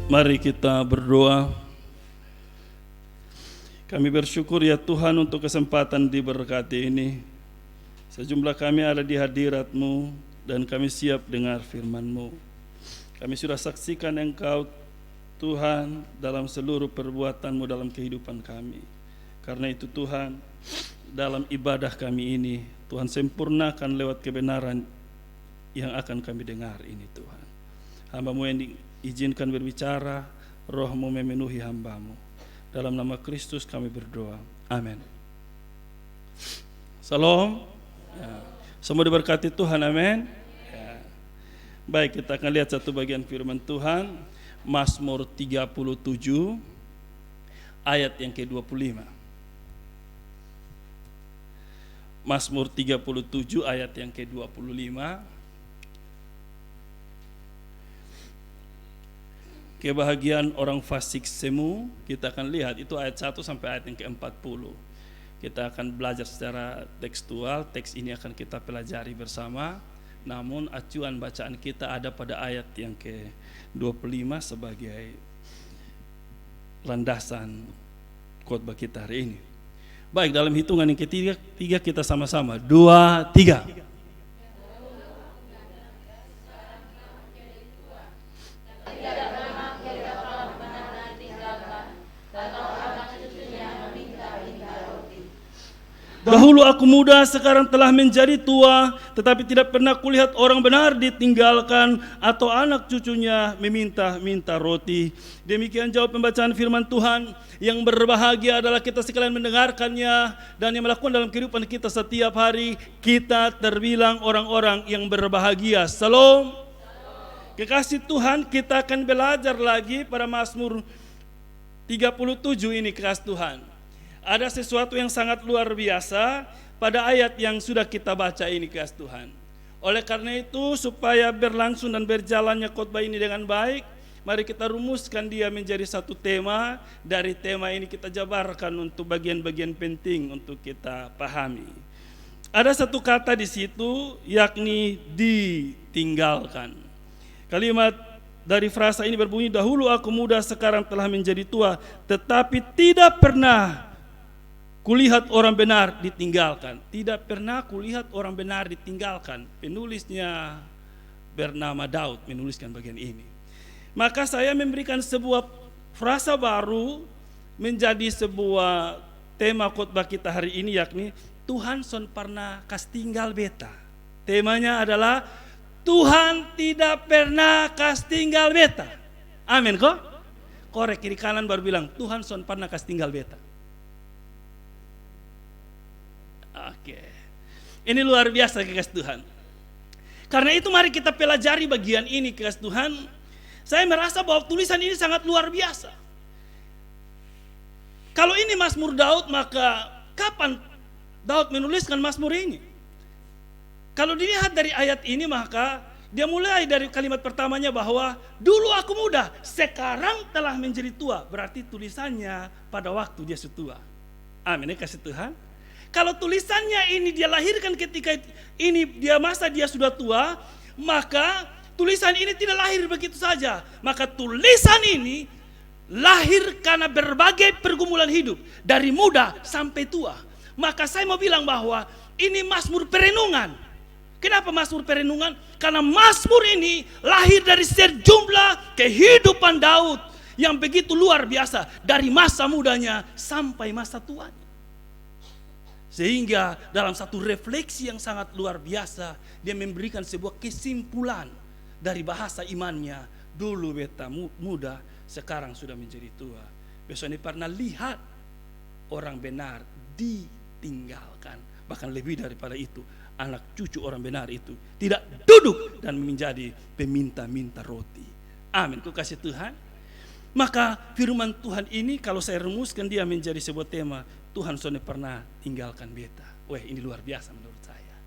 Mari kita berdoa. Kami bersyukur ya Tuhan untuk kesempatan diberkati ini. Sejumlah kami ada di hadirat-Mu dan kami siap dengar firman-Mu. Kami sudah saksikan Engkau Tuhan dalam seluruh perbuatan-Mu dalam kehidupan kami. Karena itu Tuhan, dalam ibadah kami ini Tuhan sempurnakan lewat kebenaran yang akan kami dengar ini Tuhan. Hamba-Mu yang diizinkan berbicara, Roh-Mu memenuhi hamba-Mu. Dalam nama Kristus kami berdoa. Amin. Salam. Ya. Semua diberkati Tuhan. Amin. Ya. Baik, kita akan lihat satu bagian firman Tuhan. Mazmur 37 ayat yang ke-25. Mazmur 37 ayat yang ke-25. Kebahagiaan orang fasik semu, kita akan lihat itu ayat 1 sampai ayat yang ke-40. Kita akan belajar secara tekstual, teks ini akan kita pelajari bersama. Namun acuan bacaan kita ada pada ayat yang ke-25 sebagai landasan khotbah kita hari ini. Baik, dalam hitungan yang ketiga kita sama-sama. 2, 3. Dahulu aku muda, sekarang telah menjadi tua, tetapi tidak pernah kulihat orang benar ditinggalkan atau anak cucunya meminta-minta roti. Demikian jawab pembacaan firman Tuhan. Yang berbahagia adalah kita sekalian mendengarkannya dan yang melakukan dalam kehidupan kita setiap hari. Kita terbilang orang-orang yang berbahagia. Salam. Kekasih Tuhan, kita akan belajar lagi pada Mazmur 37 ini, kekasih Tuhan. Ada sesuatu yang sangat luar biasa pada ayat yang sudah kita baca ini, kekasih Tuhan. Oleh karena itu, supaya berlangsung dan berjalannya khotbah ini dengan baik, mari kita rumuskan dia menjadi satu tema. Dari tema ini kita jabarkan untuk bagian-bagian penting untuk kita pahami. Ada satu kata di situ, yakni ditinggalkan. Kalimat dari frasa ini berbunyi, dahulu aku muda, sekarang telah menjadi tua, tetapi tidak pernah kulihat orang benar ditinggalkan. Tidak pernah kulihat orang benar ditinggalkan. Penulisnya bernama Daud menuliskan bagian ini. Maka saya memberikan sebuah frasa baru menjadi sebuah tema khotbah kita hari ini, yakni Tuhan son pernah kas tinggal beta. Temanya adalah Tuhan tidak pernah kas tinggal beta. Amin kok? Korek kiri kanan baru bilang Tuhan son pernah kas tinggal beta. Oke. Ini luar biasa, kekasih Tuhan. Karena itu mari kita pelajari bagian ini, kekasih Tuhan. Saya merasa bahwa tulisan ini sangat luar biasa. Kalau ini Mazmur Daud, maka kapan Daud menuliskan Mazmur ini? Kalau dilihat dari ayat ini, maka dia mulai dari kalimat pertamanya bahwa dulu aku muda, sekarang telah menjadi tua. Berarti tulisannya pada waktu dia setua. Amin, kekasih Tuhan. Kalau tulisannya ini dia lahirkan ketika ini dia sudah tua, maka tulisan ini tidak lahir begitu saja. Maka tulisan ini lahir karena berbagai pergumulan hidup dari muda sampai tua. Maka saya mau bilang bahwa ini Mazmur perenungan. Kenapa Mazmur perenungan? Karena Mazmur ini lahir dari sejumlah kehidupan Daud yang begitu luar biasa dari masa mudanya sampai masa tuanya. Sehingga dalam satu refleksi yang sangat luar biasa, dia memberikan sebuah kesimpulan dari bahasa imannya. Dulu beta muda, sekarang sudah menjadi tua. Besok ini pernah lihat orang benar ditinggalkan. Bahkan lebih daripada itu, anak cucu orang benar itu tidak duduk dan menjadi peminta-minta roti. Amin, ku kasih Tuhan. Maka firman Tuhan ini kalau saya rumuskan dia menjadi sebuah tema, Tuhan sudah pernah tinggalkan beta. Wah, ini luar biasa menurut saya.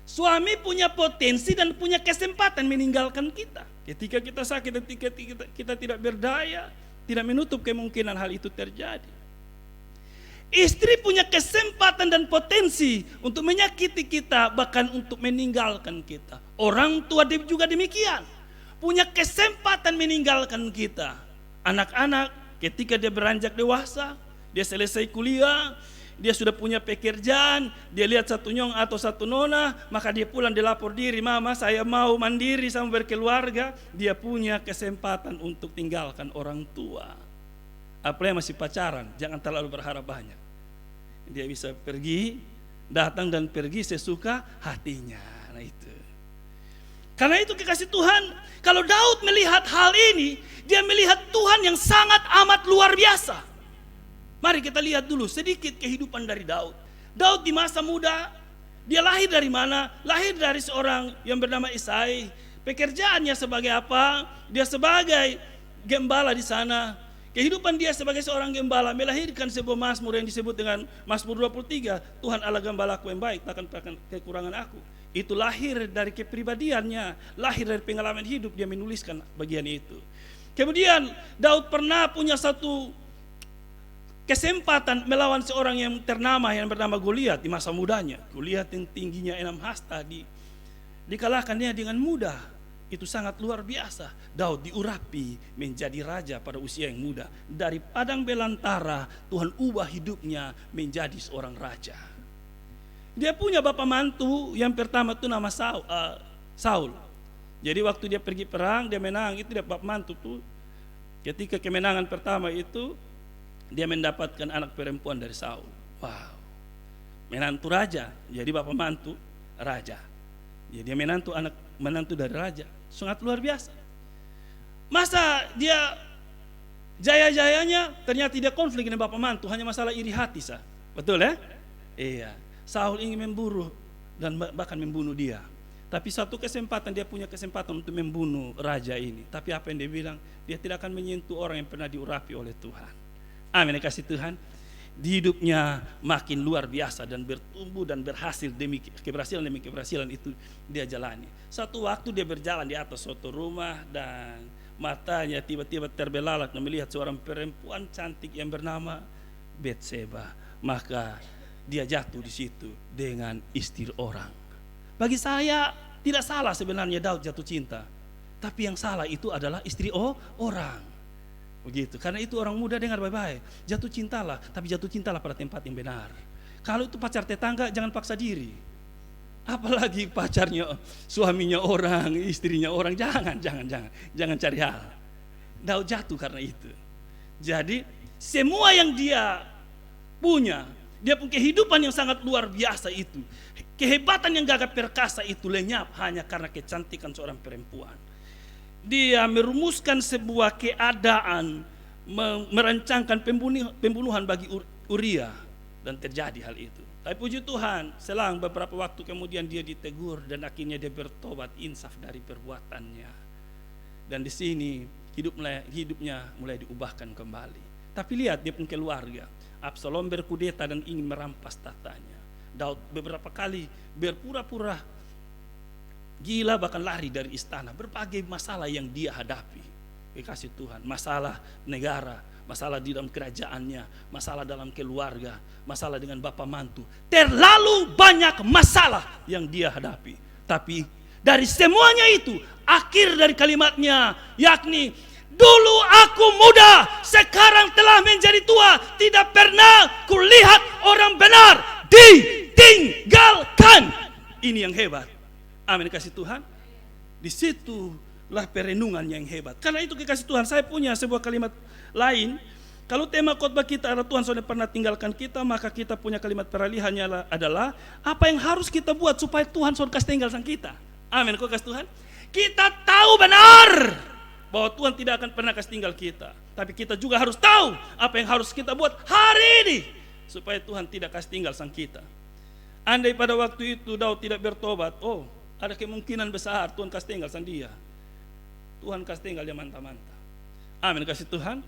Suami punya potensi dan punya kesempatan meninggalkan kita. Ketika kita sakit, ketika kita tidak berdaya, tidak menutup kemungkinan hal itu terjadi. Istri punya kesempatan dan potensi untuk menyakiti kita, bahkan untuk meninggalkan kita. Orang tua juga demikian, punya kesempatan meninggalkan kita. Anak-anak ketika dia beranjak dewasa, dia selesai kuliah, dia sudah punya pekerjaan, dia lihat satu nyong atau satu nona, maka dia pulang, dia lapor diri, mama saya mau mandiri sama berkeluarga. Dia punya kesempatan untuk tinggalkan orang tua. Apalagi masih pacaran, jangan terlalu berharap banyak. Dia bisa pergi, datang dan pergi sesuka hatinya. Nah itu. Karena itu kekasih Tuhan, kalau Daud melihat hal ini, dia melihat Tuhan yang sangat amat luar biasa. Mari kita lihat dulu sedikit kehidupan dari Daud. Daud di masa muda, dia lahir dari mana? Lahir dari seorang yang bernama Isai. Pekerjaannya sebagai apa? Dia sebagai gembala di sana. Kehidupan dia sebagai seorang gembala melahirkan sebuah mazmur yang disebut dengan Mazmur 23. Tuhan Allah gembalaku yang baik, takkan kekurangan aku. Itu lahir dari kepribadiannya, lahir dari pengalaman hidup, dia menuliskan bagian itu. Kemudian Daud pernah punya satu kesempatan melawan seorang yang ternama yang bernama Goliat di masa mudanya. Goliat yang tingginya 6 hasta dikalahkannya dengan mudah. Itu sangat luar biasa. Daud diurapi menjadi raja pada usia yang muda. Dari padang belantara Tuhan ubah hidupnya menjadi seorang raja. Dia punya bapak mantu yang pertama itu nama Saul. Jadi waktu dia pergi perang, dia menang, itu dia bapak mantu tuh. Ketika kemenangan pertama itu, dia mendapatkan anak perempuan dari Saul. Wow. Menantu raja, jadi bapak mantu raja. Jadi dia menantu dari raja. Sangat luar biasa. Masa dia jaya-jayanya ternyata tidak konflik dengan bapak mantu, hanya masalah iri hati sah. Betul ya? Iya. Saul ingin memburu dan bahkan membunuh dia. Tapi satu kesempatan dia punya kesempatan untuk membunuh raja ini. Tapi apa yang dia bilang? Dia tidak akan menyentuh orang yang pernah diurapi oleh Tuhan. Amin, kasih Tuhan. Di hidupnya makin luar biasa dan bertumbuh dan berhasil demi keberhasilan itu dia jalani. Satu waktu dia berjalan di atas suatu rumah dan matanya tiba-tiba terbelalak dan melihat seorang perempuan cantik yang bernama Betseba. Maka dia jatuh di situ dengan istri orang. Bagi saya tidak salah sebenarnya Daud jatuh cinta, tapi yang salah itu adalah istri orang. Begitu, karena itu orang muda dengar baik-baik. Jatuh cintalah, tapi jatuh cintalah pada tempat yang benar. Kalau itu pacar tetangga jangan paksa diri. Apalagi pacarnya, suaminya orang, istrinya orang, jangan cari hal. Daud jatuh karena itu. Jadi semua yang dia punya kehidupan yang sangat luar biasa itu, kehebatan yang gagah perkasa itu lenyap hanya karena kecantikan seorang perempuan. Dia merumuskan sebuah keadaan, merancangkan pembunuhan bagi Uria, dan terjadi hal itu. Tapi puji Tuhan, selang beberapa waktu kemudian dia ditegur dan akhirnya dia bertobat, insaf dari perbuatannya. Dan di sini hidupnya mulai diubahkan kembali. Tapi lihat dia pun keluarga. Absalom berkudeta dan ingin merampas tahtanya. Daud beberapa kali berpura-pura gila, bahkan lari dari istana. Berbagai masalah yang dia hadapi. Kasih Tuhan, masalah negara, masalah di dalam kerajaannya, masalah dalam keluarga, masalah dengan bapak mantu. Terlalu banyak masalah yang dia hadapi. Tapi dari semuanya itu, akhir dari kalimatnya yakni, dulu aku muda, sekarang telah menjadi tua, tidak pernah kulihat orang benar ditinggalkan. Ini yang hebat. Amin, kasih Tuhan. Disitulah perenungan yang hebat. Karena itu kekasih Tuhan, saya punya sebuah kalimat lain. Kalau tema khotbah kita adalah Tuhan sudah pernah tinggalkan kita, maka kita punya kalimat peralihannya adalah apa yang harus kita buat supaya Tuhan sudah kasih tinggalkan kita. Amin, kau kasih Tuhan. Kita tahu benar bahwa Tuhan tidak akan pernah kasih tinggal kita, tapi kita juga harus tahu apa yang harus kita buat hari ini supaya Tuhan tidak kasih tinggal sang kita. Andai pada waktu itu Daud tidak bertobat, ada kemungkinan besar Tuhan kasih tinggal sang dia. Tuhan kasih tinggal dia mantap-mantap. Amin, kasih Tuhan.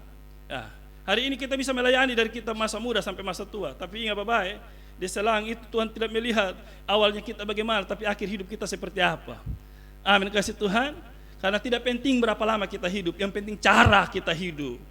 Ya, hari ini kita bisa melayani dari kita masa muda sampai masa tua. Tapi ingat bapak, di selang itu Tuhan tidak melihat awalnya kita bagaimana, tapi akhir hidup kita seperti apa. Amin, kasih Tuhan. Karena tidak penting berapa lama kita hidup, yang penting cara kita hidup.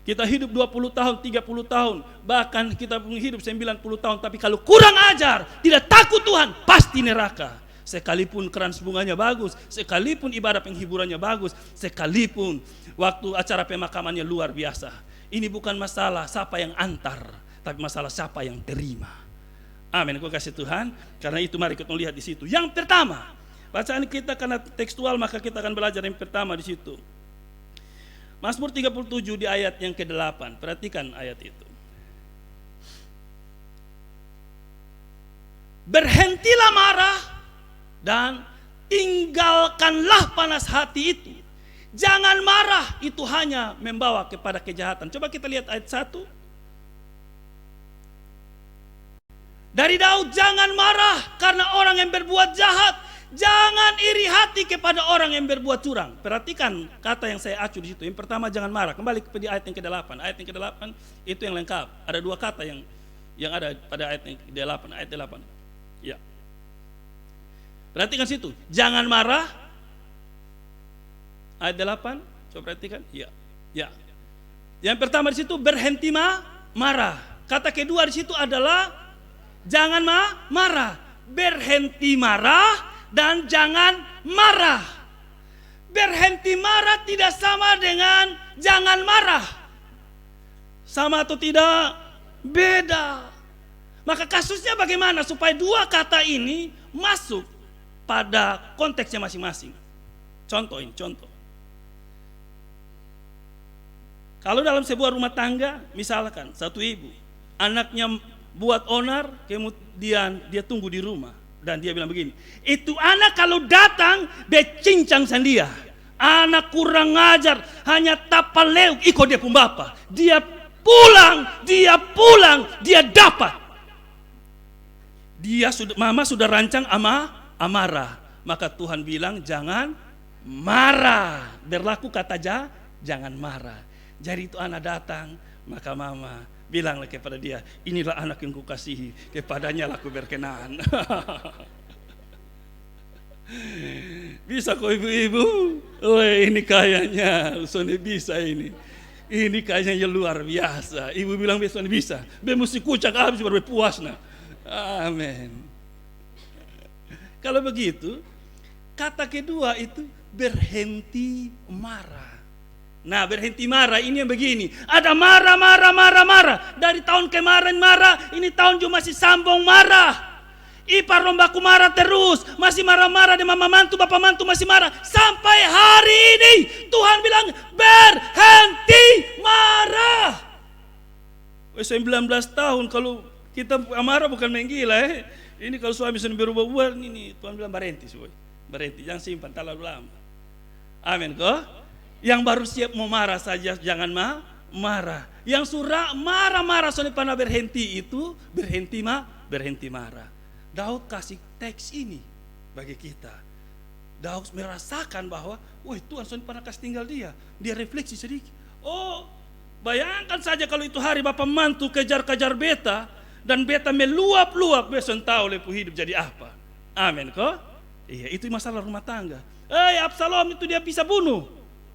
Kita hidup 20 tahun, 30 tahun, bahkan kita hidup 90 tahun, tapi kalau kurang ajar, tidak takut Tuhan, pasti neraka. sekalipun kerans bunganya bagus, sekalipun ibadah penghiburannya bagus, sekalipun waktu acara pemakamannya luar biasa. Ini bukan masalah siapa yang antar, tapi masalah siapa yang terima. Amin. Kau kasih Tuhan. Karena itu mari kita lihat di situ. Yang pertama, bacaan kita karena tekstual maka kita akan belajar yang pertama di situ. Mazmur 37 di ayat yang ke-8. Perhatikan ayat itu. Berhentilah marah dan tinggalkanlah panas hati itu. Jangan marah, itu hanya membawa kepada kejahatan. Coba kita lihat ayat 1. Dari Daud, jangan marah karena orang yang berbuat jahat. Jangan iri hati kepada orang yang berbuat curang. Perhatikan kata yang saya acu di situ. Yang pertama jangan marah. Kembali ke ayat yang ke-8. Ayat yang ke-8 itu yang lengkap. Ada dua kata yang ada pada ayat yang ke-8. Ayat 8. Ya. Perhatikan situ. Jangan marah. Ayat 8. Coba perhatikan. Ya. Ya. Yang pertama di situ berhenti marah. Kata kedua di situ adalah jangan marah. Berhenti marah dan jangan marah. Berhenti marah tidak sama dengan jangan marah. Sama atau tidak? Beda. Maka kasusnya bagaimana supaya dua kata ini masuk pada konteksnya masing-masing. Contoh. Kalau dalam sebuah rumah tangga, misalkan satu ibu, anaknya buat onar, kemudian dia tunggu di rumah. Dan dia bilang begini, itu anak kalau datang becincang sandia, anak kurang ngajar, hanya tapal leuk ikut dia pun bapa. Dia pulang, dia dapat. Mama sudah rancang amarah. Maka Tuhan bilang jangan marah. Berlaku kata jangan marah. Jadi itu anak datang, maka mama bilanglah kepada dia, inilah anak yang kukasihi, kepadanya laku berkenan. Bisa kok ibu-ibu? Oh ini kayaknya Sony bisa ini. Ini kayaknya luar biasa. Ibu bilang Sony bisa. Be mesti kucak habis baru puas nah. Amin. Kalau begitu, kata kedua itu berhenti marah. Nah berhenti marah ini yang begini. Ada marah. Dari tahun kemarin marah. Ini tahun juga masih sambung marah. Ipar rombaku marah terus. Masih marah-marah dengan mama mantu, bapak mantu masih marah. Sampai hari ini Tuhan bilang berhenti marah. 19 tahun kalau kita marah bukan main gila. Ini kalau suami sudah berubah-ubah ini Tuhan bilang berhenti. Berhenti, jangan simpan terlalu lama. Amin kok. Yang baru siap mau marah saja jangan marah. Yang surah marah-marah soalnya pernah berhenti itu berhenti marah. Daud kasih teks ini bagi kita. Daud merasakan bahwa, wah Tuhan soalnya pernah kasih tinggal dia. Dia refleksi sedikit. Oh, bayangkan saja kalau itu hari bapak mantu kejar-kejar beta dan beta meluap-luap, besok tahu lepu hidup jadi apa. Amin kok? Iya, itu masalah rumah tangga. Absalom itu dia bisa bunuh.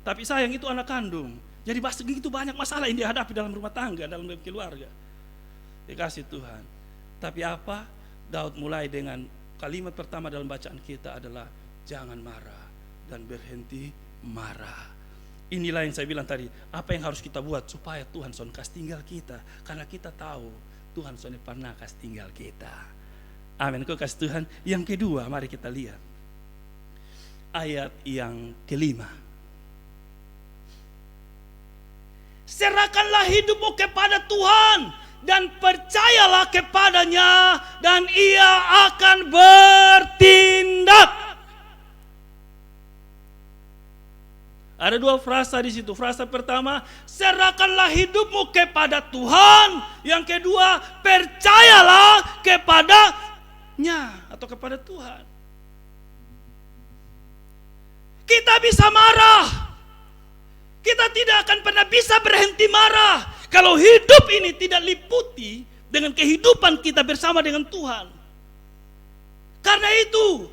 Tapi sayang itu anak kandung. Jadi begitu banyak masalah yang dihadapi dalam rumah tangga, dalam keluarga. Dikasih Tuhan. Tapi apa? Daud mulai dengan kalimat pertama dalam bacaan kita adalah jangan marah dan berhenti marah. Inilah yang saya bilang tadi. Apa yang harus kita buat supaya Tuhan son kasih tinggal kita? Karena kita tahu Tuhan son pernah kasih tinggal kita. Amin. Kau kasih Tuhan. Yang kedua, mari kita lihat ayat yang kelima. Serahkanlah hidupmu kepada Tuhan dan percayalah kepadanya dan Ia akan bertindak. Ada dua frasa di situ. Frasa pertama, serahkanlah hidupmu kepada Tuhan. Yang kedua, percayalah kepadanya atau kepada Tuhan. Kita bisa marah. Kita tidak akan pernah bisa berhenti marah kalau hidup ini tidak liputi dengan kehidupan kita bersama dengan Tuhan. Karena itu,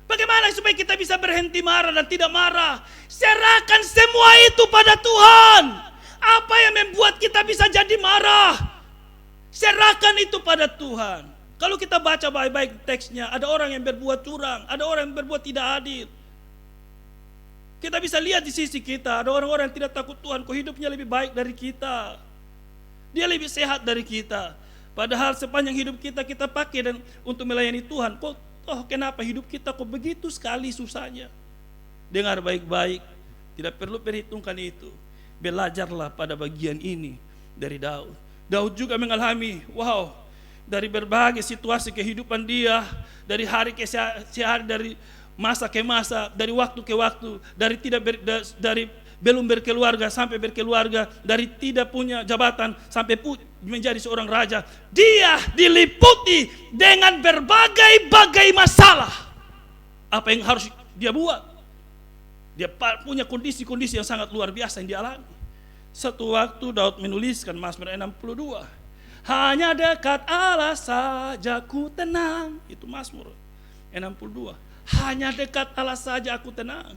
bagaimana supaya kita bisa berhenti marah dan tidak marah? Serahkan semua itu pada Tuhan. Apa yang membuat kita bisa jadi marah? Serahkan itu pada Tuhan. Kalau kita baca baik-baik teksnya, ada orang yang berbuat curang, ada orang yang berbuat tidak adil. Kita bisa lihat di sisi kita, ada orang-orang yang tidak takut Tuhan, kok hidupnya lebih baik dari kita. Dia lebih sehat dari kita. Padahal sepanjang hidup kita pakai dan untuk melayani Tuhan, kok kenapa hidup kita kok begitu sekali susahnya? Dengar baik-baik, tidak perlu perhitungkan itu. Belajarlah pada bagian ini dari Daud. Daud juga mengalami, dari berbagai situasi kehidupan dia, dari hari ke hari, dari masa ke masa, dari waktu ke waktu, dari belum berkeluarga sampai berkeluarga, dari tidak punya jabatan sampai menjadi seorang raja. Dia diliputi dengan berbagai masalah. Apa yang harus dia buat? Dia punya kondisi-kondisi yang sangat luar biasa yang dialami. Satu waktu Daud menuliskan Mazmur 62. Hanya dekat Allah saja ku tenang. Itu Mazmur 62. Hanya dekat Allah saja aku tenang.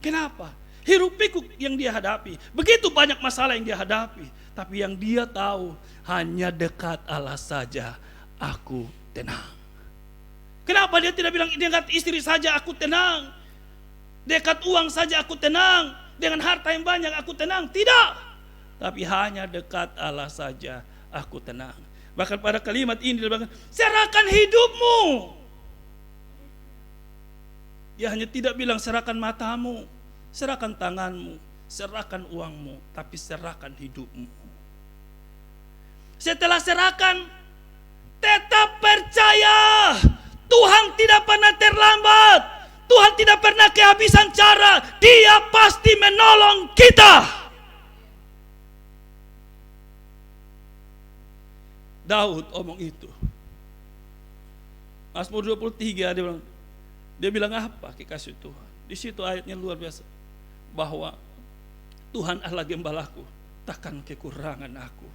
Kenapa? Hiruk pikuk yang dia hadapi, begitu banyak masalah yang dia hadapi, tapi yang dia tahu, hanya dekat Allah saja aku tenang. Kenapa dia tidak bilang dekat istri saja aku tenang, dekat uang saja aku tenang, dengan harta yang banyak aku tenang? Tidak. Tapi hanya dekat Allah saja aku tenang. Bahkan pada kalimat ini dia bilang, serahkan hidupmu. Dia hanya tidak bilang serahkan matamu, serahkan tanganmu, serahkan uangmu, tapi serahkan hidupmu. Setelah serahkan, tetap percaya. Tuhan tidak pernah terlambat. Tuhan tidak pernah kehabisan cara. Dia pasti menolong kita. Daud omong itu. Mazmur 23 dia bilang apa kekasih Tuhan? Di situ ayatnya luar biasa, bahwa Tuhan Allah gembalaku, takkan kekurangan aku.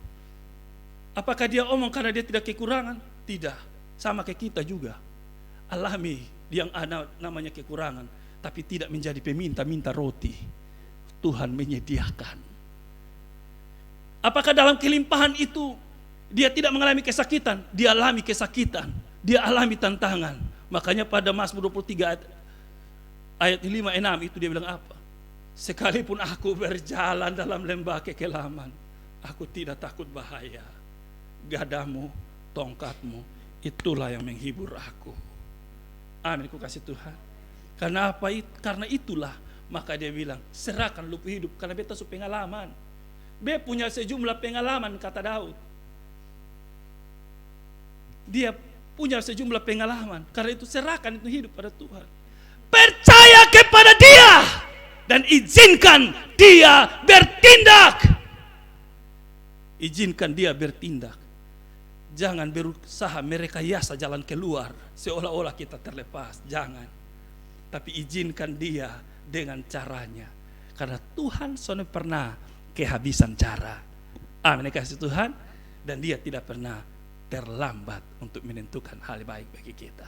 Apakah dia omong karena dia tidak kekurangan? Tidak. Sama kayak kita juga. Alami yang ada namanya kekurangan, tapi tidak menjadi peminta-minta roti. Tuhan menyediakan. Apakah dalam kelimpahan itu dia tidak mengalami kesakitan? Dia alami kesakitan, dia alami tantangan. Makanya pada Mazmur 23 ayat 5-6 itu dia bilang apa? Sekalipun aku berjalan dalam lembah kekelaman, aku tidak takut bahaya. Gadamu, tongkatmu, itulah yang menghibur aku. Amin, ku kasih Tuhan. Karena apa? Karena itulah maka dia bilang, serahkan lupu hidup, karena beta su pengalaman. Dia punya sejumlah pengalaman, kata Daud. Dia punya sejumlah pengalaman, karena itu serahkan itu hidup pada Tuhan. Percaya kepada Dia dan izinkan Dia bertindak. Izinkan Dia bertindak. Jangan berusaha merekayasa jalan keluar seolah-olah kita terlepas. Jangan. Tapi izinkan Dia dengan caranya. Karena Tuhan sudah pernah kehabisan cara. Amin, kasih Tuhan. Dan Dia tidak pernah terlambat untuk menentukan hal baik bagi kita.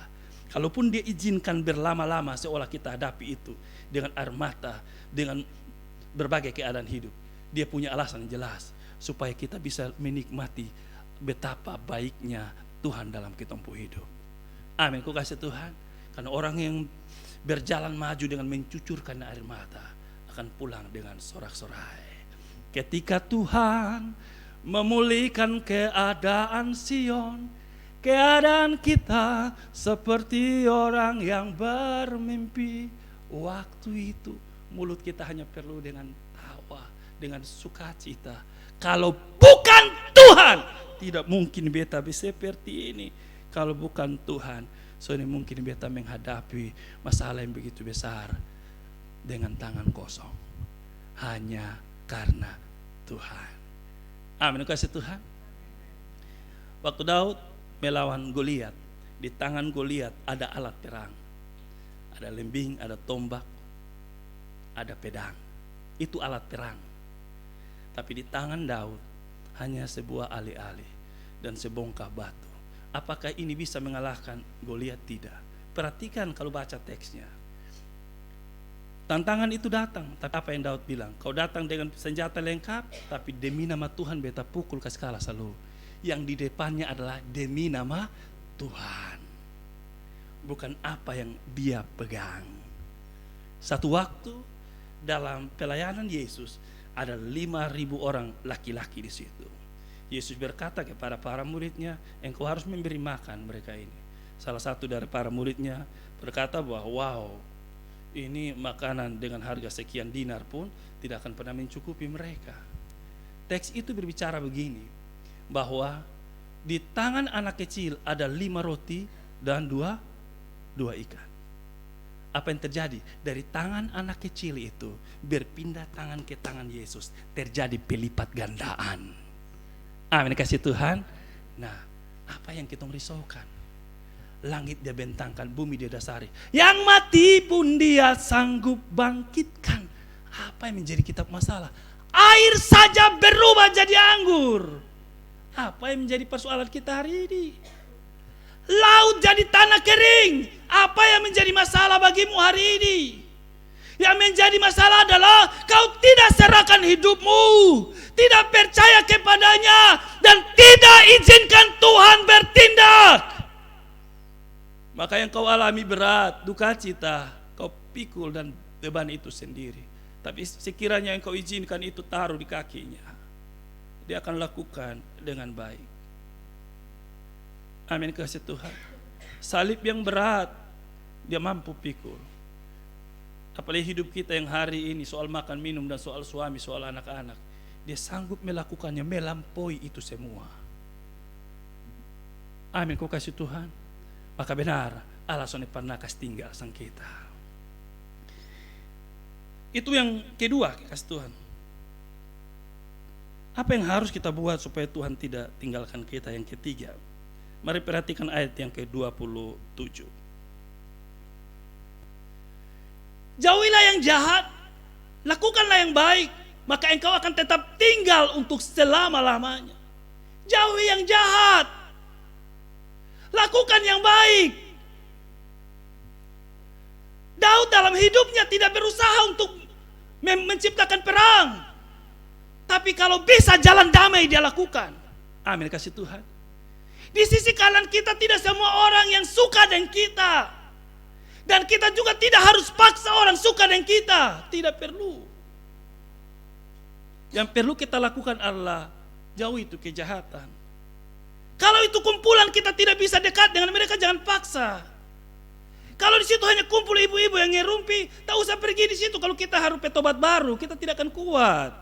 Kalaupun Dia izinkan berlama-lama seolah kita hadapi itu dengan air mata, dengan berbagai keadaan hidup, Dia punya alasan yang jelas supaya kita bisa menikmati betapa baiknya Tuhan dalam kita hidup. Amin, ku kasih Tuhan. Karena orang yang berjalan maju dengan mencucurkan air mata akan pulang dengan sorak-sorai. Ketika Tuhan memulihkan keadaan Sion, keadaan kita seperti orang yang bermimpi. Waktu itu mulut kita hanya perlu dengan tawa, dengan sukacita. Kalau bukan Tuhan, tidak mungkin beta bisa seperti ini. Kalau bukan Tuhan, soalnya mungkin beta menghadapi masalah yang begitu besar dengan tangan kosong. Hanya karena Tuhan. Amin, kasih Tuhan. Waktu Daud melawan Goliat, di tangan Goliat ada alat perang. Ada lembing, ada tombak, ada pedang. Itu alat perang. Tapi di tangan Daud hanya sebuah alih-alih dan sebongkah batu. Apakah ini bisa mengalahkan Goliat? Tidak. Perhatikan kalau baca teksnya. Tantangan itu datang, tapi apa yang Daud bilang? Kau datang dengan senjata lengkap, tapi demi nama Tuhan beta pukul ke skala selalu. Yang di depannya adalah demi nama Tuhan, bukan apa yang dia pegang. Satu waktu dalam pelayanan Yesus ada 5.000 orang laki-laki di situ. Yesus berkata kepada para muridnya, engkau harus memberi makan mereka ini. Salah satu dari para muridnya berkata bahwa wow, ini makanan dengan harga sekian dinar pun tidak akan pernah mencukupi mereka. Teks itu berbicara begini, bahwa di tangan anak kecil ada 5 roti dan dua ikan. Apa yang terjadi? Dari tangan anak kecil itu berpindah tangan ke tangan Yesus, terjadi pelipat gandaan. Amin, kasih Tuhan. Nah, apa yang kita risaukan? Langit dia bentangkan, bumi dia dasari. Yang mati pun dia sanggup bangkitkan. Apa yang menjadi kita masalah? Air saja berubah jadi anggur. Apa yang menjadi persoalan kita hari ini? Laut jadi tanah kering. Apa yang menjadi masalah bagimu hari ini? Yang menjadi masalah adalah kau tidak serahkan hidupmu, tidak percaya kepadanya, dan tidak izinkan Tuhan bertindak. Maka yang kau alami berat, duka cita, kau pikul dan beban itu sendiri. Tapi sekiranya yang kau izinkan itu taruh di kakinya, dia akan lakukan dengan baik. Amin, kasih Tuhan. Salib yang berat dia mampu pikul. Apalagi hidup kita yang hari ini soal makan minum dan soal suami, soal anak-anak, dia sanggup melakukannya, melampaui itu semua. Amin, kau kasih Tuhan. Maka benar Allah sonne pernah kasih tinggal sang kita. Itu yang kedua, kasih Tuhan. Apa yang harus kita buat supaya Tuhan tidak tinggalkan kita? Yang ketiga, mari perhatikan ayat yang ke-27. Jauhilah yang jahat, lakukanlah yang baik, maka engkau akan tetap tinggal untuk selama-lamanya. Jauhi yang jahat, lakukan yang baik. Daud dalam hidupnya tidak berusaha untuk menciptakan perang, tapi kalau bisa jalan damai dia lakukan. Amin, kasih Tuhan. Di sisi kanan kita tidak semua orang yang suka dengan kita, dan kita juga tidak harus paksa orang suka dengan kita. Tidak perlu. Yang perlu kita lakukan adalah jauhi itu kejahatan. Kalau itu kumpulan kita tidak bisa dekat dengan mereka, jangan paksa. Kalau di situ hanya kumpul ibu-ibu yang ngerumpi, tak usah pergi di situ. Kalau kita harus petobat baru, kita tidak akan kuat.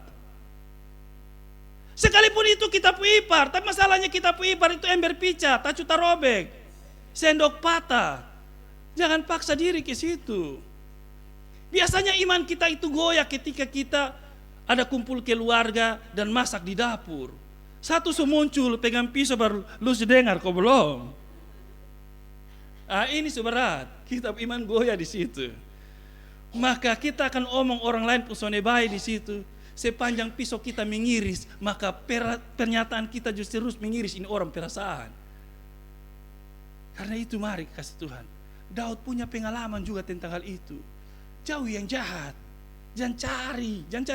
Sekalipun itu kitab ipar, tapi masalahnya kitab ipar itu ember pica, tacuta robek, sendok patah. Jangan paksa diri ke situ. Biasanya iman kita itu goyah ketika kita ada kumpul keluarga dan masak di dapur. Satu muncul pegang pisau baru lu dengar kau belum. Ini berat. Kitab iman goyah di situ. Maka kita akan omong orang lain pusone baik di situ. Sepanjang pisau kita mengiris, maka pernyataan kita justru terus mengiris ini orang perasaan. Karena itu mari kasih Tuhan. Daud punya pengalaman juga tentang hal itu. Jauhi yang jahat. Jangan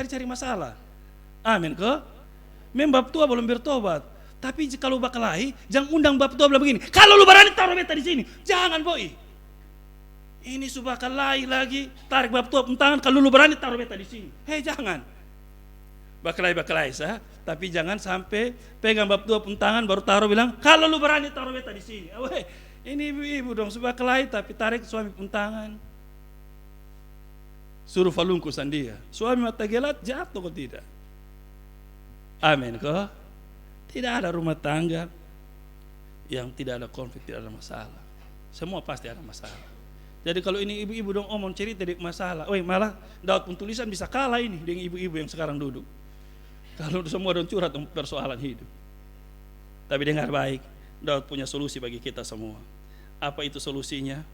cari masalah. Amin kok. Membab tua belum bertobat. Tapi kalau bakalahi, jangan undang bab tua bilang begini. Kalau lu berani taruh beta di sini, jangan boy. Ini subah kalahi lagi, tarik bab tua pun tangan. Kalau lu berani taruh beta di sini, jangan. Bakalahi sah. Tapi jangan sampai pegang bab tua pun tangan baru taruh bilang, kalau lu berani taruh beta di sini. Ini ibu-ibu dong, subah kelahi tapi tarik suami pun tangan. Suruh falungkusan dia. Suami mata gelat jatuh kok tidak. Amin kok. Tidak ada rumah tangga yang tidak ada konflik, tidak ada masalah. Semua pasti ada masalah. Jadi kalau ini ibu-ibu dong omong cerita di masalah, malah Daud pun tulisan bisa kalah ini dengan ibu-ibu yang sekarang duduk. Kalau semua dong curhat persoalan hidup. Tapi dengar baik, Daud punya solusi bagi kita semua. Apa itu solusinya?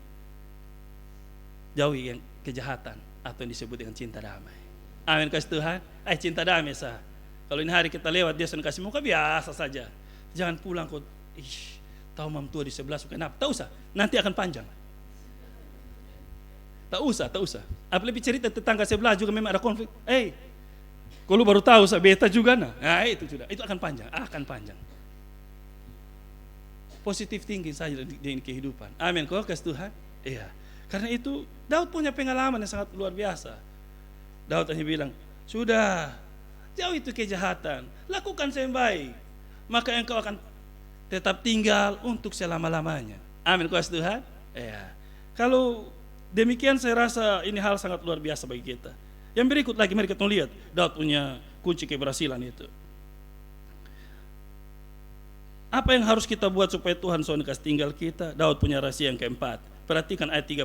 Jauhi yang kejahatan atau yang disebut dengan cinta damai. Amin, kasih Tuhan. Cinta damai sah. Kalau ini hari kita lewat dia sedang kasih muka biasa saja. Jangan pulang kok. Tahu mam tua di sebelah suka kenapa? Tak usah. Nanti akan panjang. Tak usah. Apalagi cerita tetangga sebelah juga memang ada konflik. Kalau baru tahu beta juga nah. Itu sudah. Itu akan panjang. positif tinggi saja di kehidupan. Amin. Kau kasih Tuhan. Iya. Karena itu Daud punya pengalaman yang sangat luar biasa. Daud hanya bilang, sudah, jauh itu kejahatan, lakukan yang baik, maka engkau akan tetap tinggal untuk selama-lamanya. Amin. Kau kasih Tuhan. Iya. Kalau demikian saya rasa ini hal sangat luar biasa bagi kita. Yang berikut lagi, mari kita lihat Daud punya kunci keberhasilan itu. Apa yang harus kita buat supaya Tuhan soalnya kasih tinggal kita? Daud punya rahasia yang keempat. Perhatikan ayat 31.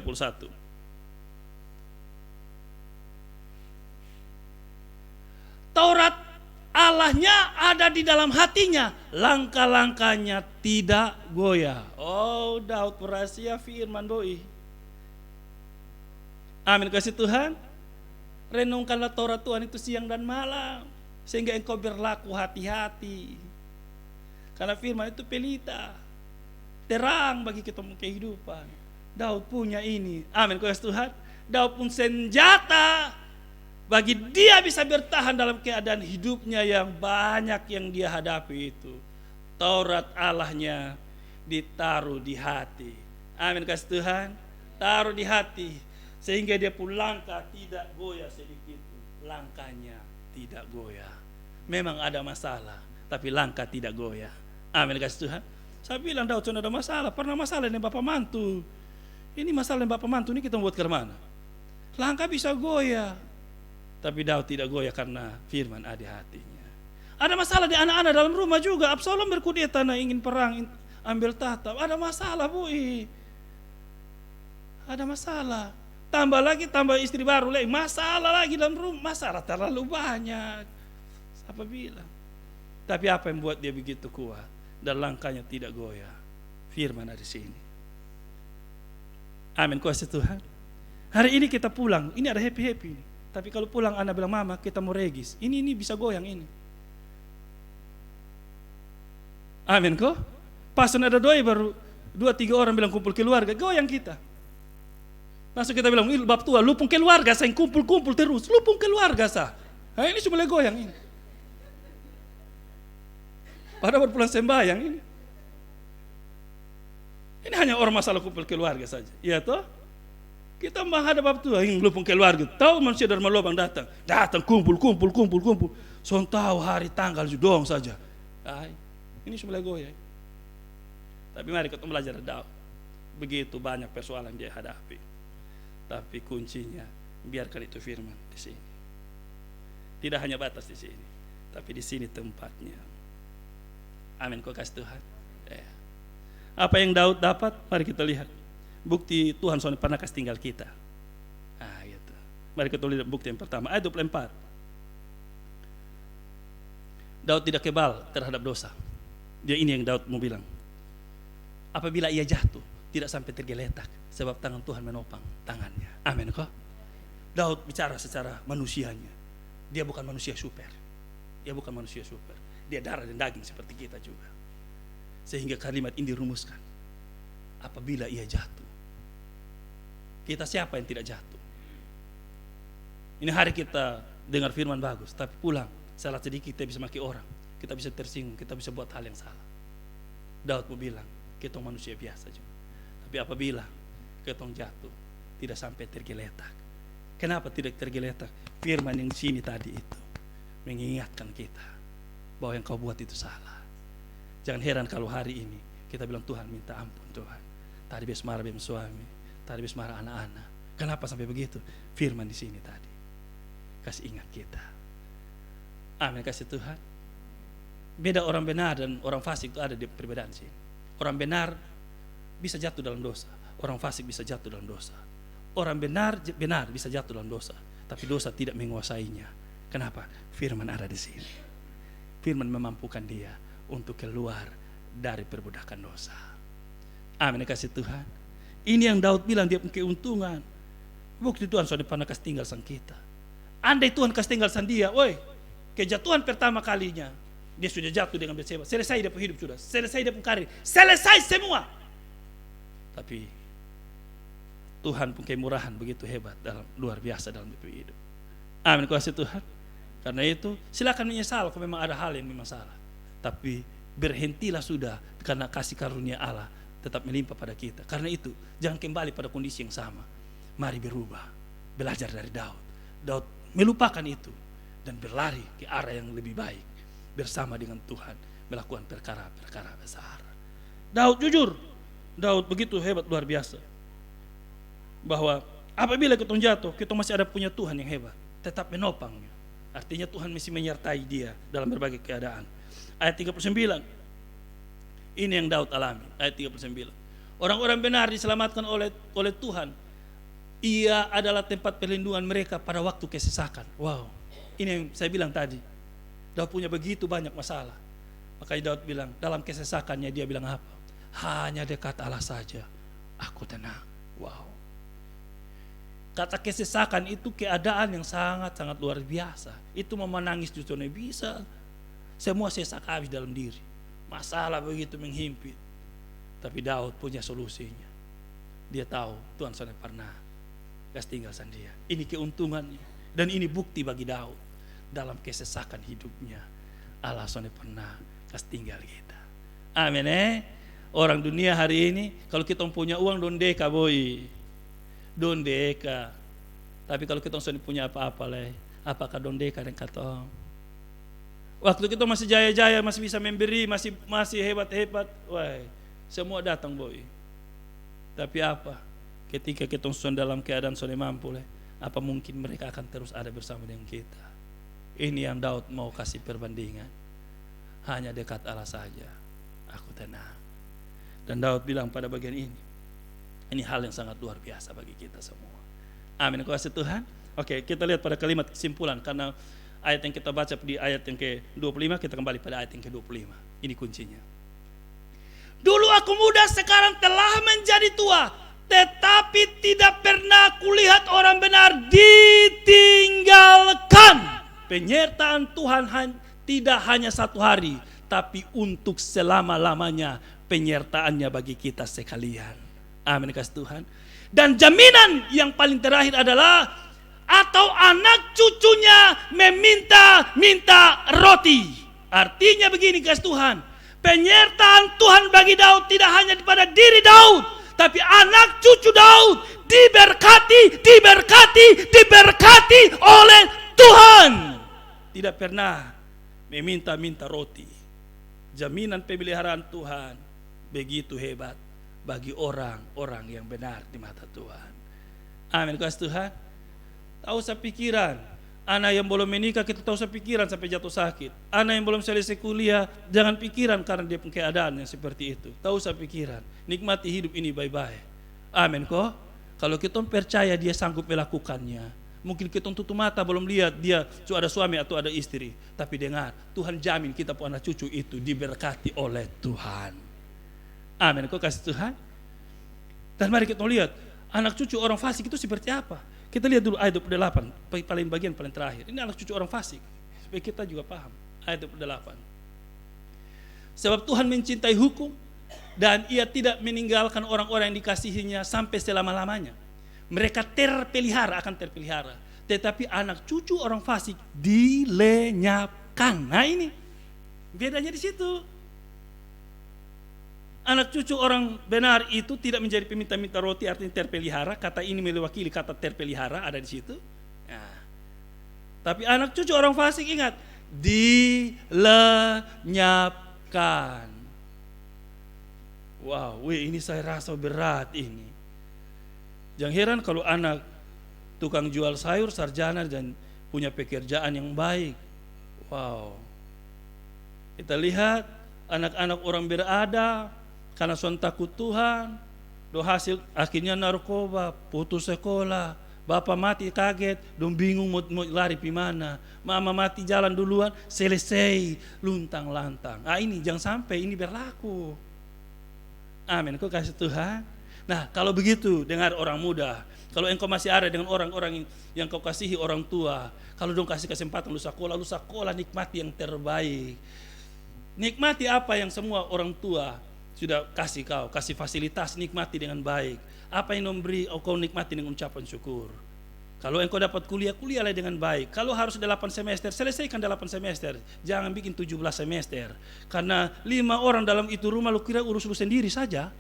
Taurat Allahnya ada di dalam hatinya, langkah-langkahnya tidak goyah. Oh, Daud rahasia firman doi. Amin. Kasih Tuhan. Renungkanlah Taurat Tuhan itu siang dan malam, sehingga engkau berlaku hati-hati. Karena firman itu pelita, terang bagi kita kehidupan. Daud punya ini. Amin. Kasih Tuhan. Daud pun senjata bagi dia bisa bertahan dalam keadaan hidupnya yang banyak yang dia hadapi itu. Taurat Allahnya ditaruh di hati. Amin. Kasih Tuhan. Taruh di hati, sehingga dia pun langkah tidak goyah sedikit. Langkahnya tidak goyah. Memang ada masalah, tapi langkah tidak goyah. Amin. Kasih Tuhan. Saya bilang Daud sudah ada masalah. Pernah masalah dengan bapak mantu. Ini masalah dengan bapak mantu ini kita buat ke mana? Langkah bisa goyah, tapi Daud tidak goyah karena firman ada di hatinya. Ada masalah di anak-anak dalam rumah juga. Absalom berkudeta, ingin perang, ambil tahta. Ada masalah, Bu. Ada masalah. Tambah istri baru lagi. Masalah lagi dalam rumah. Masalah terlalu banyak. Apa bilang? Tapi apa yang buat dia begitu kuat dan langkahnya tidak goyah? Firman ada di sini. Amin. Kuasa Tuhan. Hari ini kita pulang, ini ada happy-happy. Tapi kalau pulang anak bilang, mama kita mau regis. Ini bisa goyang ini. Amin kok. Pas ada doi baru 2-3 orang bilang kumpul keluarga, goyang kita. Langsung kita bilang, bab tua, lupung keluarga saya kumpul-kumpul terus. Lupung keluarga saya. Nah, ini cuma goyang ini. Padahal baru pulang sembahyang ini. Ini hanya orang masalah kumpul keluarga saja. Iya toh? Kita menghadap bab tua, lupung keluarga. Tahu manusia dari Malobang datang kumpul. Son tahu hari tanggal judong saja. Ay, ini cuma goyang. Tapi mari kita belajar Daud. Begitu banyak persoalan dia hadapi. Tapi kuncinya biarkan itu firman di sini. Tidak hanya batas di sini, tapi di sini tempatnya. Amin. Kau kasih Tuhan. Apa yang Daud dapat? Mari kita lihat. Bukti Tuhan soalnya pernah kasih tinggal kita. Gitu. Mari kita lihat bukti yang pertama. Ayat 24. Daud tidak kebal terhadap dosa. Dia ini yang Daud mau bilang. Apabila ia jatuh, tidak sampai tergeletak, sebab tangan Tuhan menopang tangannya. Amin kok. Daud bicara secara manusianya. Dia bukan manusia super. Dia darah dan daging seperti kita juga. Sehingga kalimat ini dirumuskan. Apabila ia jatuh. Kita siapa yang tidak jatuh? Ini hari kita dengar firman bagus, tapi pulang salah sedikit kita bisa maki orang. Kita bisa tersinggung, kita bisa buat hal yang salah. Daud mau bilang, kita manusia biasa juga. Tapi apabila kita jatuh, tidak sampai tergeletak. Kenapa tidak tergeletak? Firman yang sini tadi itu mengingatkan kita bahwa yang kau buat itu salah. Jangan heran kalau hari ini kita bilang Tuhan minta ampun Tuhan. Tadi bis marah bim suami, tadi bis marah anak-anak. Kenapa sampai begitu? Firman di sini tadi kasih ingat kita. Amin. Kasih Tuhan. Beda orang benar dan orang fasik itu ada di perbedaan sini. Orang benar bisa jatuh dalam dosa, orang fasik bisa jatuh dalam dosa. Orang benar bisa jatuh dalam dosa, tapi dosa tidak menguasainya. Kenapa? Firman ada di sini. Firman memampukan dia untuk keluar dari perbudakan dosa. Amin. Kasih Tuhan. Ini yang Daud bilang dia punya keuntungan. Bukti Tuhan sudah pernah kasih tinggal sang kita. Andai Tuhan kasih tinggal sang dia, kejatuhan pertama kalinya dia sudah jatuh dengan Batseba. Selesai dia hidup sudah, selesai dia karir, selesai semua. Tapi Tuhan punya kemurahan begitu hebat dalam luar biasa dalam hidup. Amin. Kasih Tuhan. Karena itu silakan menyesal kalau memang ada hal yang memang salah. Tapi Berhentilah sudah, karena kasih karunia Allah tetap melimpah pada kita. Karena itu jangan kembali pada kondisi yang sama. Mari berubah, belajar dari Daud. Daud melupakan itu dan berlari ke arah yang lebih baik bersama dengan Tuhan, melakukan perkara-perkara besar. Daud jujur, Daud begitu hebat, luar biasa, bahwa apabila kita jatuh, kita masih ada punya Tuhan yang hebat, tetap menopangnya. Artinya Tuhan masih menyertai dia dalam berbagai keadaan. Ayat 39, ini yang Daud alami. Ayat 39, orang-orang benar diselamatkan oleh Tuhan. Ia adalah tempat perlindungan mereka pada waktu kesesakan. Wow, ini yang saya bilang tadi. Daud punya begitu banyak masalah. Makanya Daud bilang, dalam kesesakannya dia bilang apa? Hanya dekat Allah saja aku tenang. Wow. Kata kesesakan itu keadaan yang sangat-sangat luar biasa. Itu mau menangis justru bisa. Semua sesak habis dalam diri. Masalah begitu menghimpit. Tapi Daud punya solusinya. Dia tahu Tuhan sudah pernah gas tinggal sendiri. Ini keuntungannya. Dan ini bukti bagi Daud. Dalam kesesakan hidupnya, Allah sudah pernah gas tinggal kita. Amin. Orang dunia hari ini, kalau kita punya uang, don deka boy. Don deka. Tapi kalau kita sudah punya apa-apa leh, apakah don deka dan kata? Waktu kita masih jaya-jaya, masih bisa memberi, masih hebat-hebat, wah, semua datang boy. Tapi apa? Ketika kita sudah dalam keadaan sudah mampu, apa mungkin mereka akan terus ada bersama dengan kita? Ini yang Daud mau kasih perbandingan. Hanya dekat Allah saja aku tenang. Dan Daud bilang pada bagian ini hal yang sangat luar biasa bagi kita semua. Amin. Kasih Tuhan. Oke, kita lihat pada kalimat kesimpulan, karena ayat yang kita baca di ayat yang ke-25, kita kembali pada ayat yang ke-25. Ini kuncinya. Dulu aku muda, sekarang telah menjadi tua, tetapi tidak pernah kulihat orang benar ditinggalkan. Penyertaan Tuhan tidak hanya satu hari, tapi untuk selama-lamanya penyertaannya bagi kita sekalian. Amin. Kasih Tuhan. Dan jaminan yang paling terakhir adalah, atau anak cucunya meminta roti. Artinya begini kasih Tuhan, penyertaan Tuhan bagi Daud tidak hanya pada diri Daud, tapi anak cucu Daud diberkati oleh Tuhan. Tidak pernah meminta roti. Jaminan pemeliharaan Tuhan begitu hebat bagi orang-orang yang benar di mata Tuhan. Amin. Kasih Tuhan. Tak usah pikiran. Anak yang belum menikah, kita tak usah pikiran sampai jatuh sakit. Anak yang belum selesai kuliah, jangan pikiran karena dia punya keadaan yang seperti itu. Tak usah pikiran. Nikmati hidup ini baik-baik. Amin kok. Kalau kita percaya dia sanggup melakukannya. Mungkin kita tutup mata belum lihat dia ada suami atau ada istri, tapi dengar, Tuhan jamin kita pun anak cucu itu diberkati oleh Tuhan. Amin. Kau kasih Tuhan. Dan mari kita lihat anak cucu orang fasik itu seperti apa. Kita lihat dulu ayat 28, bagian paling terakhir. Ini anak cucu orang fasik, supaya kita juga paham. Ayat 28. Sebab Tuhan mencintai hukum, dan ia tidak meninggalkan orang-orang yang dikasihinya sampai selama-lamanya. Mereka akan terpelihara. Tetapi anak cucu orang fasik dilenyapkan. Nah ini bedanya di situ. Anak cucu orang benar itu tidak menjadi peminta-minta roti, artinya terpelihara. Kata ini mewakili kata terpelihara ada di situ. Nah, tapi anak cucu orang fasik, ingat, dilenyapkan. Wow, ini saya rasa berat ini. Jangan heran kalau anak tukang jual sayur, sarjana dan punya pekerjaan yang baik. Wow. Kita lihat anak-anak orang berada karena son takut Tuhan, do hasil akhirnya narkoba, putus sekolah, bapak mati kaget, dong bingung mau lari pi mana, mama mati jalan duluan, selesai luntang-lantang. Ini jangan sampai ini berlaku. Amin. Kau kasih Tuhan. Nah, kalau begitu dengar orang muda, kalau engkau masih ada dengan orang-orang yang kau kasihi, orang tua, kalau dong kasih kesempatan lu sekolah, nikmati yang terbaik. Nikmati apa yang semua orang tua sudah kasih kau, kasih fasilitas, nikmati dengan baik. Apa yang memberi kau nikmati dengan ucapan syukur. Kalau engkau dapat kuliah, kuliahlah dengan baik. Kalau harus 8 semester, selesaikan 8 semester. Jangan bikin 17 semester. Karena 5 orang dalam itu rumah, lu kira urus lu sendiri saja.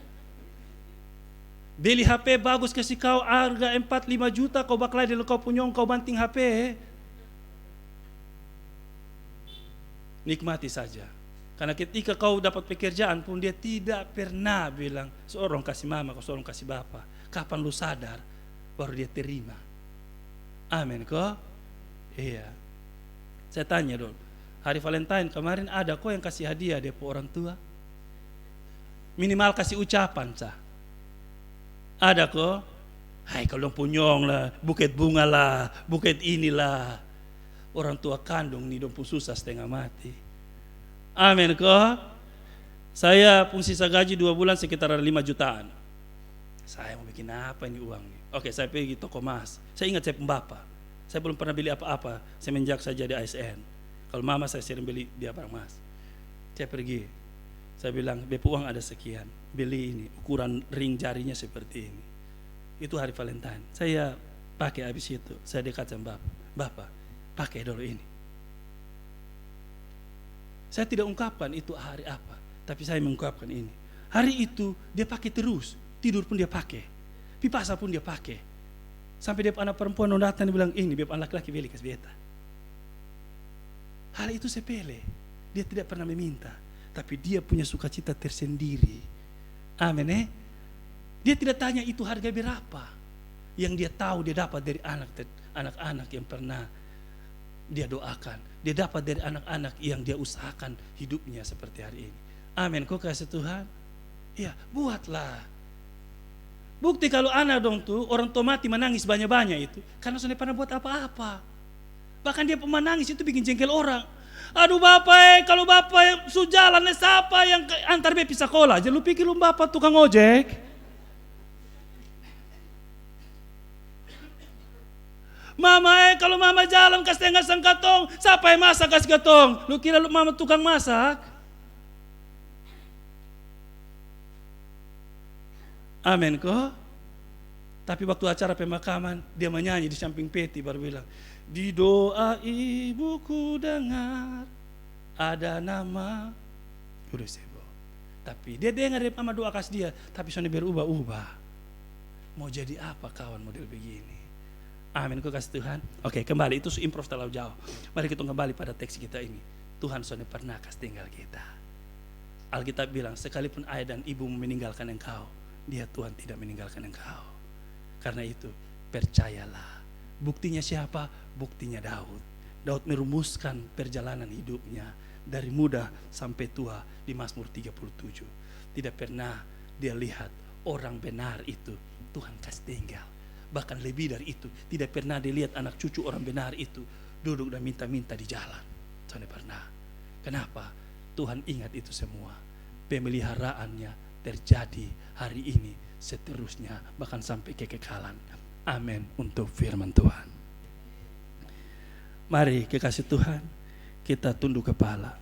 Beli HP bagus kasih kau harga 4-5 juta, kau baklai dulu kau punya, kau banting HP. Nikmati saja. Karena ketika kau dapat pekerjaan pun dia tidak pernah bilang, seorang kasih mama, seorang kasih bapak. Kapan lu sadar, baru dia terima. Amin kok? Iya. Saya tanya dong, hari Valentine kemarin ada kok yang kasih hadiah dia ke orang tua? Minimal kasih ucapan sah. Ada kok? Hai kalau punyong lah, buket bunga lah, buket inilah. Orang tua kandung nih dong pun susah setengah mati. Amin kok? Saya pun sisa gaji 2 bulan sekitar 5 jutaan. Saya mau bikin apa ini uang nih? Oke, saya pergi toko emas. Saya ingat saya pembapak. Saya belum pernah beli apa-apa semenjak saya jadi ASN. Kalau mama saya sering beli dia barang emas. Saya pergi. Saya bilang, "Bep uang ada sekian. Beli ini, ukuran ring jarinya seperti ini." Itu hari Valentine. Saya pakai habis itu. Saya dekat sama bapak. "Bapak, pakai dulu ini." Saya tidak ungkapkan itu hari apa, tapi saya mengungkapkan ini. Hari itu dia pakai terus. Tidur pun dia pakai, pipasa pun dia pakai. Sampai dia anak perempuan datang dia bilang, "Ini beb anak laki beli kasih beta." Hal itu sepele. Dia tidak pernah meminta, tapi dia punya sukacita tersendiri. Amin. Dia tidak tanya itu harga berapa. Yang dia tahu dia dapat dari anak-anak yang pernah dia doakan. Dia dapat dari anak-anak yang dia usahakan hidupnya seperti hari ini. Amin. Kau kasih Tuhan? Ya, buatlah. Bukti kalau anak dong tuh orang tua mati menangis banyak-banyak itu karena sudah pernah buat apa-apa. Bahkan dia menangis itu bikin jengkel orang. "Aduh bapak, kalau bapak sujalan siapa yang antar bepi sekolah? Jangan lu pikir lu bapak tukang ojek." "Mama kalau mama jalan kasih tengah sangkatong, siapa yang masak kasih gatong? Lu kira lu mama tukang masak?" Amin kok. Tapi waktu acara pemakaman dia menyanyi di samping peti baru bilang, "Di doa ibuku dengar ada nama." Udah sebo. Tapi dia dengar mama doa kasih dia, tapi soalnya berubah-ubah. Mau jadi apa kawan model begini? Amin kok kasih Tuhan. Oke, kembali itu improv terlalu jauh. Mari kita kembali pada teks kita ini. Tuhan soalnya pernah kasih tinggal kita. Alkitab bilang, sekalipun ayah dan ibu meninggalkan engkau, dia Tuhan tidak meninggalkan engkau. Karena itu percayalah. Buktinya siapa? Buktinya Daud. Daud merumuskan perjalanan hidupnya dari muda sampai tua di Mazmur 37. Tidak pernah dia lihat orang benar itu Tuhan kasih tinggal. Bahkan lebih dari itu, tidak pernah dilihat anak cucu orang benar itu duduk dan minta-minta di jalan. Tidak pernah. Kenapa? Tuhan ingat itu semua. Pemeliharaannya terjadi hari ini, seterusnya, bahkan sampai kekekalan. Amin untuk firman Tuhan. Mari kekasih Tuhan, kita tunduk kepala.